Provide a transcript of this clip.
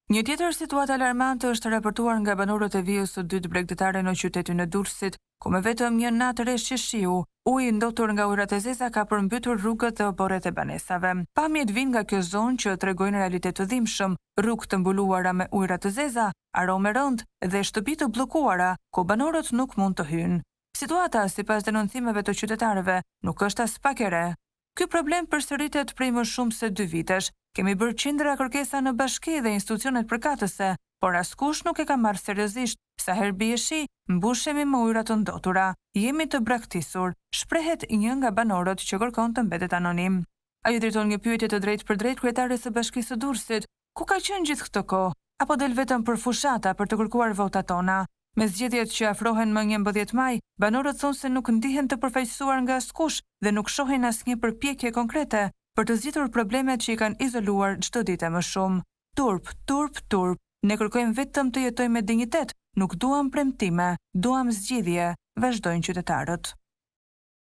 Një tjetër situatë alarmante është raportuar nga banorët e vijës së dytë bregdetare në qytetin e Durrësit, ku me vetëm një natë reshje shiu, uji ndotur nga ujërat e zeza ka përmbytur rrugët dhe oborret e banesave. Pamjet vijnë nga kjo zonë që tregojnë realitet të dhimbshëm, rrugë të mbuluara me ujëra të zeza, aromë rëndë dhe shtëpi të bllokuara, ku banorët nuk mund të hyjnë. Situata, sipas denoncimeve të qytetarëve, nuk është as pak e re. Ky problem përsëritet prej më shumë se 2 vitesh. Kemi bërë qindra kërkesa në bashki dhe institucionet përkatëse, por askush nuk e ka marrë seriozisht. Sa herë bie shi, mbushemi me ujëra të ndotura. Jemi të braktisur, shprehet një nga banorët që kërkon të mbetet anonim. Ai drejton një pyetje të drejtë për drejtë kryetares së Bashkisë së Durrësit, ku ka qenë gjithë këtë kohë, apo del vetëm për fushata për të kërkuar votat tona. Me zgjedhjet që afrohen më 11 maj, banorët thonë se nuk ndihen të përfaqësuar nga askush dhe nuk shohin asnjë përpjekje konkrete për të zgjidhur problemet që i kanë izoluar çdo ditë më shumë. Turp, turp, turp. Ne kërkojmë vetëm të jetojmë me dinjitet, nuk duam premtime, duam zgjidhje, vazhdojnë qytetarët.